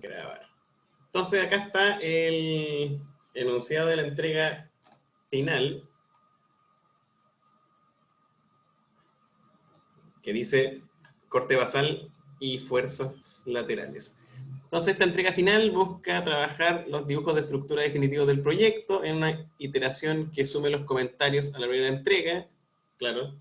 Grabar. Entonces acá está el enunciado de la entrega final, que dice corte basal y fuerzas laterales. Entonces esta entrega final busca trabajar los dibujos de estructura definitivos del proyecto en una iteración que sume los comentarios a la primera entrega, claro,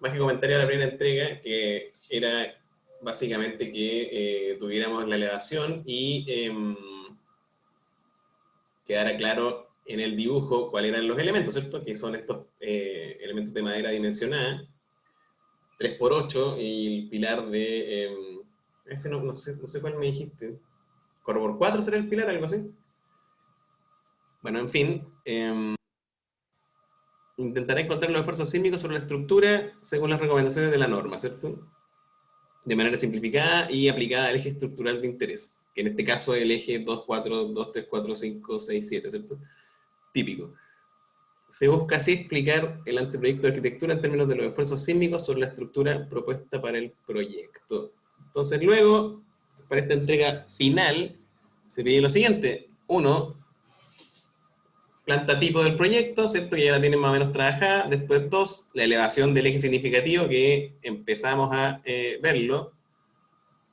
más que comentarios a la primera entrega, que era básicamente que tuviéramos la elevación y quedara claro en el dibujo cuáles eran los elementos, ¿cierto? Que son estos elementos de madera dimensionada, 3×8, y el pilar de... ese no sé cuál me dijiste. 4×4 será el pilar, algo así. Bueno, en fin. Intentaré encontrar los esfuerzos sísmicos sobre la estructura según las recomendaciones de la norma, ¿cierto? De manera simplificada y aplicada al eje estructural de interés, que en este caso es el eje 2, 4, 2, 3, 4, 5, 6, 7, ¿cierto? Típico. Se busca así explicar el anteproyecto de arquitectura en términos de los esfuerzos sísmicos sobre la estructura propuesta para el proyecto. Entonces luego, para esta entrega final, se pide lo siguiente. 1, planta tipo del proyecto, ¿cierto? Que ya la tienen más o menos trabajada. Después 2, la elevación del eje significativo, que empezamos a verlo,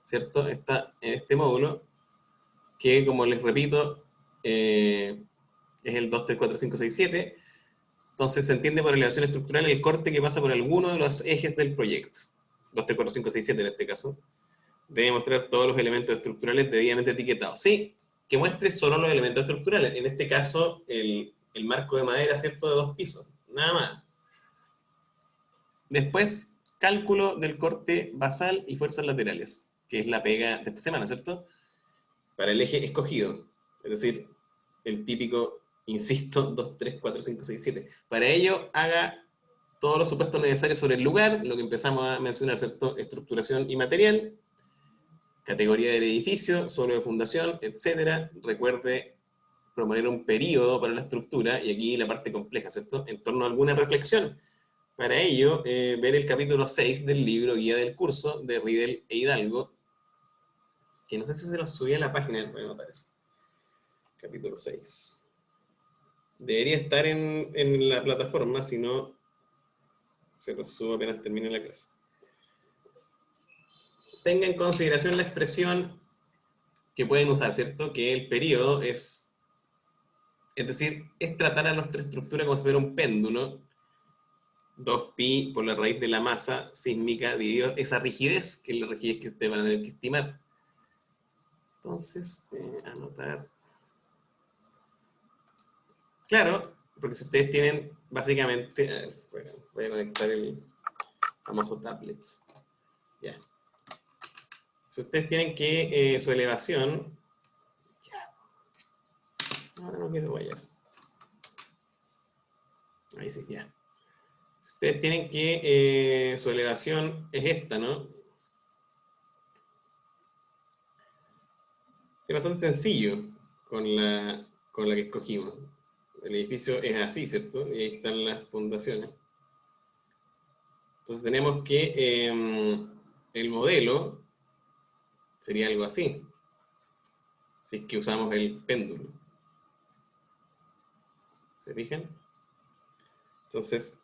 ¿cierto? Está en este módulo, que como les repito, es el 2, 3, 4, 5, 6, 7. Entonces se entiende por elevación estructural el corte que pasa por alguno de los ejes del proyecto. 2, 3, 4, 5, 6, 7 en este caso. Debe mostrar todos los elementos estructurales debidamente etiquetados. Sí, que muestre solo los elementos estructurales. En este caso, el marco de madera, ¿cierto? De 2 pisos. Nada más. Después, cálculo del corte basal y fuerzas laterales, que es la pega de esta semana, ¿cierto? Para el eje escogido. Es decir, el típico, insisto, 2, 3, 4, 5, 6, 7. Para ello, haga todos los supuestos necesarios sobre el lugar, lo que empezamos a mencionar, ¿cierto? Estructuración y material, categoría del edificio, suelo de fundación, etc. Recuerde proponer un periodo para la estructura, y aquí la parte compleja, ¿cierto? En torno a alguna reflexión. Para ello, ver el capítulo 6 del libro Guía del Curso de Riedel e Hidalgo, que no sé si se los subí a la página, voy a anotar eso. Capítulo 6. Debería estar en la plataforma, si no, se los subo apenas termine la clase. Tenga en consideración la expresión que pueden usar, ¿cierto? Que el periodo es decir, es tratar a nuestra estructura como si fuera un péndulo, 2pi por la raíz de la masa sísmica dividido esa rigidez, que es la rigidez que ustedes van a tener que estimar. Entonces, anotar. Claro, porque si ustedes tienen, básicamente, bueno, voy a conectar el famoso tablet. Ya. Si ustedes tienen que su elevación, ya. Ahora no quiero guayar. Ahí sí, ya. Si ustedes tienen que su elevación es esta, ¿no? Es bastante sencillo con la que escogimos. El edificio es así, ¿cierto? Y ahí están las fundaciones. Entonces tenemos que el modelo sería algo así, si es que usamos el péndulo. ¿Se fijan? Entonces,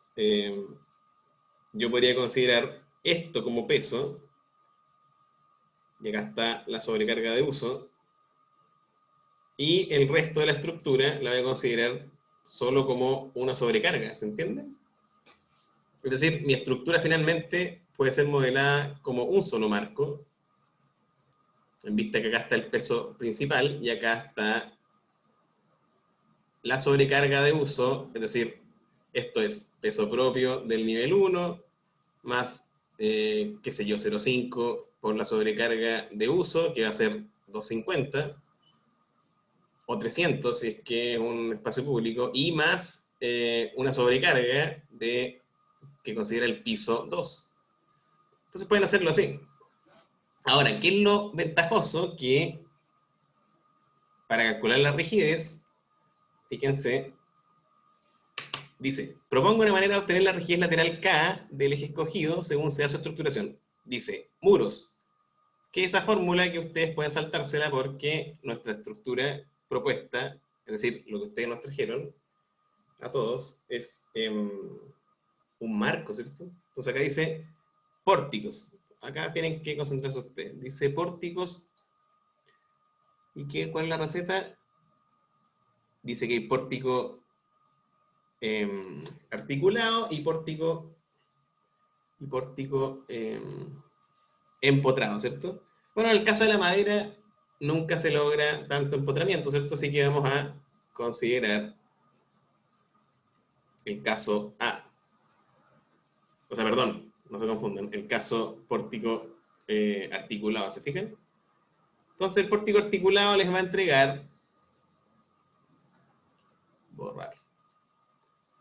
yo podría considerar esto como peso, y acá está la sobrecarga de uso, y el resto de la estructura la voy a considerar solo como una sobrecarga, ¿se entiende? Es decir, mi estructura finalmente puede ser modelada como un solo marco, en vista que acá está el peso principal y acá está la sobrecarga de uso, es decir, esto es peso propio del nivel 1 más, qué sé yo, 0,5 por la sobrecarga de uso, que va a ser 250, o 300 si es que es un espacio público, y más una sobrecarga que considera el piso 2. Entonces pueden hacerlo así. Ahora, ¿qué es lo ventajoso? Que para calcular la rigidez, fíjense, dice, propongo una manera de obtener la rigidez lateral K del eje escogido según sea su estructuración. Dice, muros, que esa fórmula que ustedes pueden saltársela porque nuestra estructura propuesta, es decir, lo que ustedes nos trajeron a todos, es un marco, ¿cierto? Entonces acá dice pórticos. Acá tienen que concentrarse ustedes. Dice pórticos. ¿Y cuál es la receta? Dice que hay pórtico articulado y pórtico empotrado, ¿cierto? Bueno, en el caso de la madera nunca se logra tanto empotramiento, ¿cierto? Así que vamos a considerar el caso A. O sea, perdón, no se confundan, el caso pórtico articulado, ¿se fijan? Entonces el pórtico articulado les va a entregar, borrar,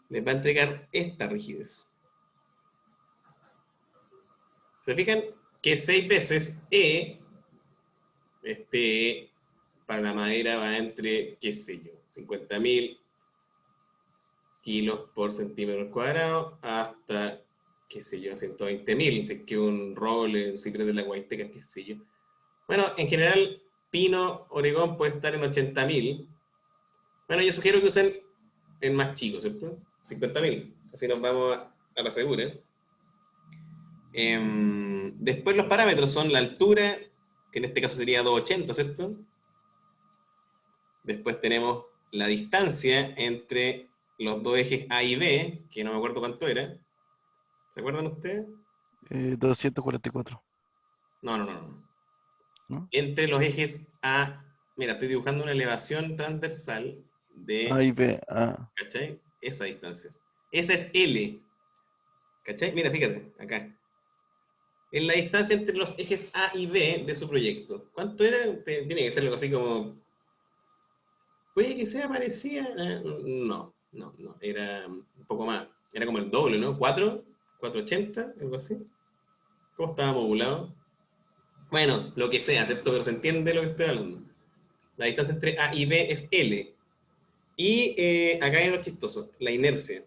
les va a entregar esta rigidez. ¿Se fijan? Que 6 veces E, este para la madera va entre, qué sé yo, 50.000 kilos por centímetro cuadrado hasta, qué sé yo, 120.000, si es que un roble, un ciprés de la Guayteca, qué sé yo. Bueno, en general, pino, Oregón puede estar en 80.000. Bueno, yo sugiero que usen el más chico, ¿cierto? 50.000. Así nos vamos a la segura. Después los parámetros son la altura, que en este caso sería 280, ¿cierto? Después tenemos la distancia entre los dos ejes A y B, que no me acuerdo cuánto era. ¿Se acuerdan ustedes? 244, No, no, no, no. ¿no? Entre los ejes A, mira, estoy dibujando una elevación transversal A de, y B. Ah, ¿cachai? Esa distancia. Esa es L, ¿cachai? Mira, fíjate, acá. En la distancia entre los ejes A y B de su proyecto. ¿Cuánto era? Tiene que ser algo así como... Puede que sea parecida. No, no, no. Era un poco más. Era como el doble, ¿no? ¿4? ¿480? Algo así. ¿Cómo estaba modulado? Bueno, lo que sea, ¿cierto? Pero se entiende lo que estoy hablando. La distancia entre A y B es L. Y acá hay algo chistoso, la inercia.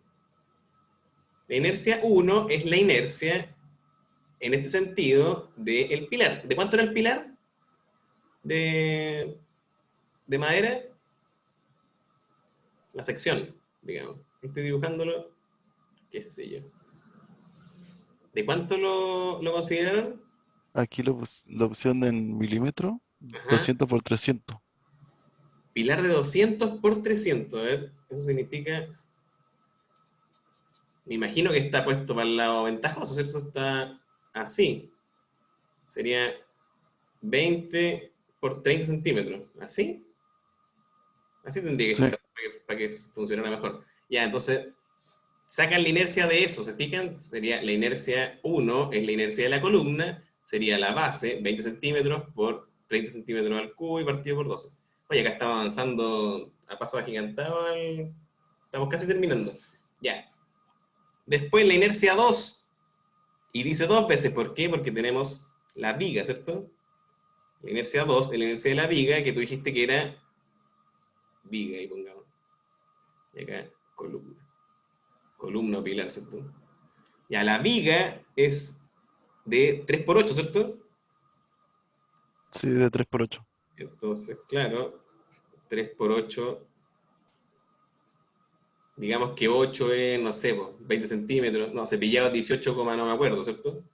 La inercia 1 es la inercia, en este sentido, del pilar. ¿De cuánto era el pilar de, de madera? La sección, digamos. Estoy dibujándolo, qué sé yo. ¿De cuánto lo consideraron? aquí la opción en milímetro, Ajá. 200 por 300. Pilar de 200 por 300. A ver, eso significa... Me imagino que está puesto para el lado ventajoso, ¿cierto? Está así. Sería 20 por 30 centímetros. ¿Así? Así tendría que Sí, estar para que funcionara mejor. Ya, entonces, sacan la inercia de eso, ¿se fijan? Sería la inercia 1, es la inercia de la columna, sería la base, 20 centímetros por 30 centímetros al cubo y partido por 12. Oye, acá estamos avanzando a paso agigantado, estamos casi terminando. Ya. Después la inercia 2, y dice dos veces, ¿por qué? Porque tenemos la viga, ¿cierto? La inercia 2 es la inercia de la viga, que tú dijiste que era viga, ahí pongamos. Y acá, columna. Columna o pilar, ¿cierto? Ya, la viga es de 3 por 8, ¿cierto? sí, de 3 por 8. Entonces, claro, 3 por 8, digamos que 8 es, no sé, pues, 20 centímetros, no, cepillado 18, no me acuerdo, ¿cierto?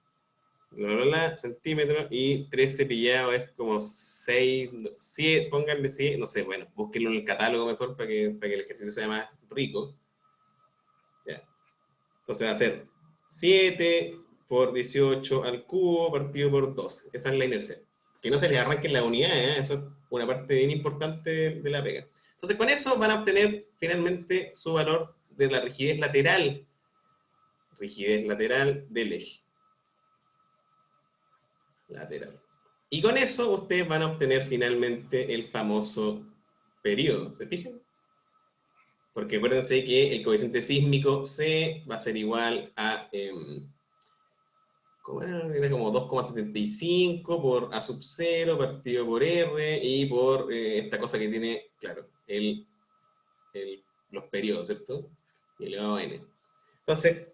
Centímetros, y 3 cepillado es como 6, 7, pónganle 7, no sé, bueno, búsquenlo en el catálogo mejor para que el ejercicio sea más rico. Ya. Entonces va a ser 7 por 18 al cubo partido por 2. Esa es la inercia. Que no se les arranquen las unidades, ¿eh? Eso es una parte bien importante de la pega. Entonces con eso van a obtener finalmente su valor de la rigidez lateral del eje. Lateral. Y con eso ustedes van a obtener finalmente el famoso periodo. ¿Se fijan? Porque acuérdense que el coeficiente sísmico C va a ser igual a... ¿cómo era? Era como 2,75 por A sub 0 partido por R y por esta cosa que tiene, claro, los periodos, ¿cierto? Y elevado a n. Entonces,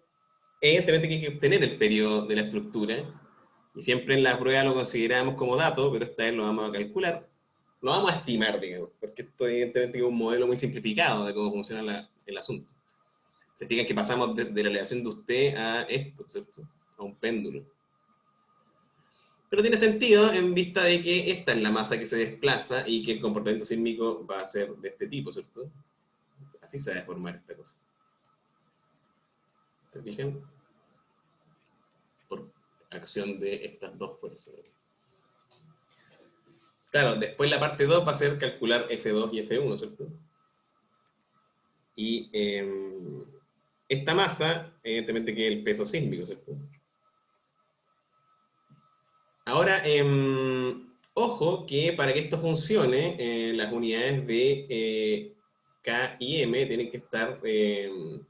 evidentemente que hay que obtener el periodo de la estructura Y siempre en la prueba lo consideramos como dato, pero esta vez lo vamos a calcular. Lo vamos a estimar, digamos, porque esto evidentemente es un modelo muy simplificado de cómo funciona el asunto. Se fijan que pasamos desde la aleación de usted a esto, ¿cierto? A un péndulo. Pero tiene sentido en vista de que esta es la masa que se desplaza y que el comportamiento sísmico va a ser de este tipo, ¿cierto? Así se va a deformar esta cosa. ¿Se fijan? Por acción de estas dos fuerzas. Claro, después la parte 2 va a ser calcular F2 y F1, ¿cierto? Y esta masa, evidentemente, que es el peso sísmico, ¿cierto? Ahora, ojo que para que esto funcione, las unidades de K y M tienen que estar, tienen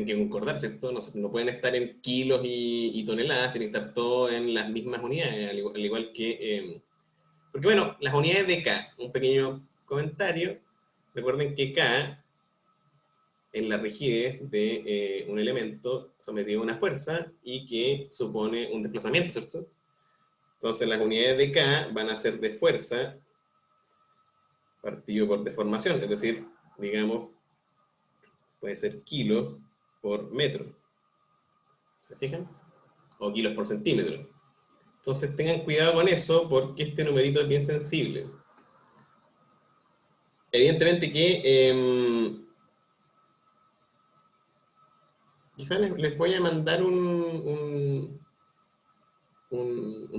que concordar, ¿cierto? No pueden estar en kilos y toneladas, tienen que estar todo en las mismas unidades, al igual que... porque bueno, las unidades de K, un pequeño comentario, recuerden que K es la rigidez de un elemento sometido a una fuerza y que supone un desplazamiento, ¿cierto? Entonces las unidades de K van a ser de fuerza partido por deformación, es decir, digamos, puede ser kilo por metro. ¿Se fijan? O kilos por centímetro. Entonces tengan cuidado con eso porque este numerito es bien sensible. Evidentemente que quizás les voy a mandar un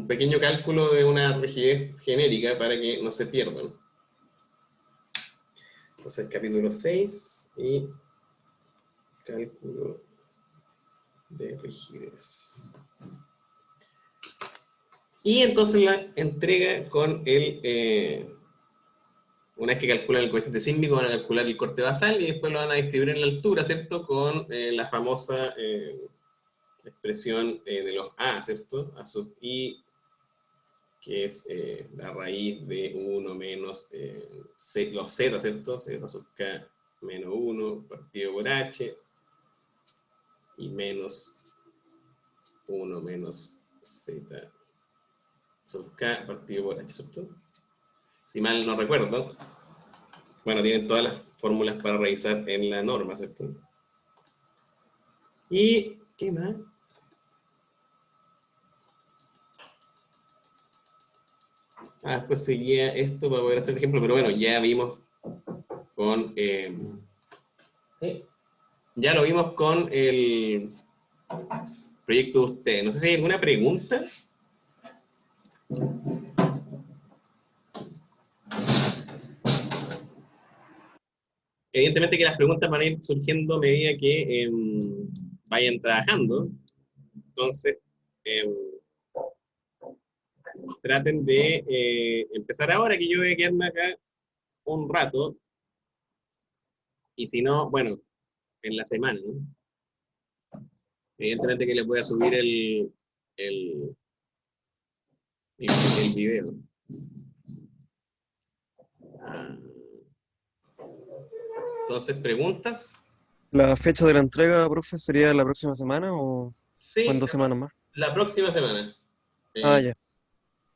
pequeño cálculo de una rigidez genérica para que no se pierdan. Entonces, capítulo 6 y cálculo de rigidez. Y entonces la entrega con una vez que calculan el coeficiente sísmico, van a calcular el corte basal y después lo van a distribuir en la altura, ¿cierto? Con la famosa expresión de los A, ¿cierto? A sub I, que es la raíz de 1 menos los Z, ¿cierto? Z sub K menos 1 partido por H y menos 1 menos Z sub K partido por H, ¿cierto? Si mal no recuerdo, bueno, tienen todas las fórmulas para revisar en la norma, ¿cierto? ¿Y qué más? Después seguía esto para poder hacer el ejemplo, pero bueno, ya vimos con... ¿sí? Ya lo vimos con el proyecto de ustedes. No sé si hay alguna pregunta. Evidentemente que las preguntas van a ir surgiendo a medida que vayan trabajando. Entonces, traten de empezar ahora, que yo voy a quedarme acá un rato. Y si no, bueno, en la semana, ¿no? Evidentemente que les voy a subir el, el video. Entonces, ¿preguntas? ¿La fecha de la entrega, profe, sería la próxima semana o en Sí, 2 semanas más? la próxima semana. Ah, Eh, ya.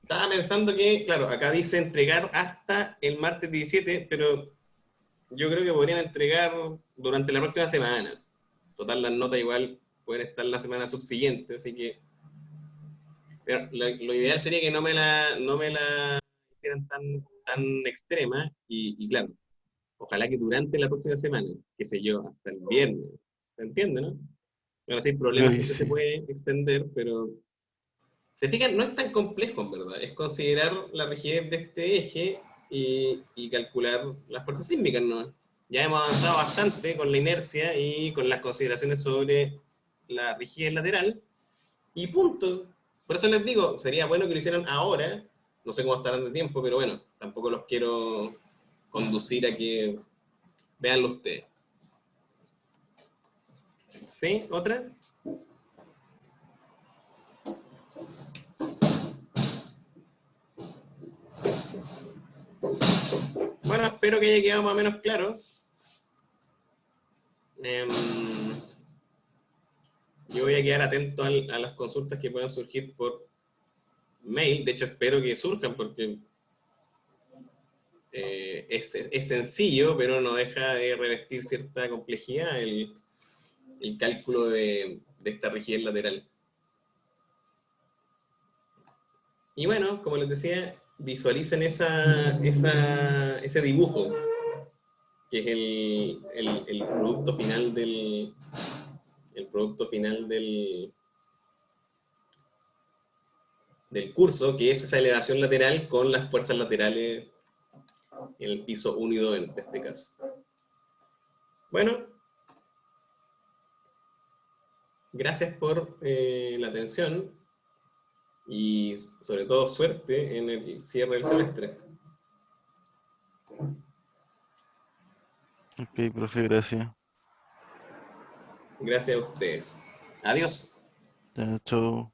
Estaba pensando que, claro, acá dice entregar hasta el martes 17, pero yo creo que podrían entregar durante la próxima semana. Total, las notas igual pueden estar la semana subsiguiente, así que pero lo ideal sería que no me la hicieran tan extrema y claro, ojalá que durante la próxima semana, qué sé yo, hasta el viernes. ¿Se entiende, no? Bueno, sin problemas Ahí siempre se sí. puede extender, pero se fijan, no es tan complejo en verdad, es considerar la rigidez de este eje y calcular las fuerzas sísmicas, ¿no? Ya hemos avanzado bastante con la inercia y con las consideraciones sobre la rigidez lateral, y punto. Por eso les digo, sería bueno que lo hicieran ahora, no sé cómo estarán de tiempo, pero bueno, tampoco los quiero conducir a que veanlo ustedes. ¿Sí? ¿Otra? Bueno, espero que haya quedado más o menos claro. Yo voy a quedar atento a las consultas que puedan surgir por mail. De hecho, espero que surjan porque es sencillo, pero no deja de revestir cierta complejidad el cálculo de esta rigidez lateral. Y bueno, como les decía, visualicen ese dibujo, que es el producto final del curso, que es esa elevación lateral con las fuerzas laterales en el piso 1 y 2 en este caso. Bueno, gracias por la atención y sobre todo suerte en el cierre del semestre. Ok, profe, gracias. Gracias a ustedes. Adiós. Ya, chao.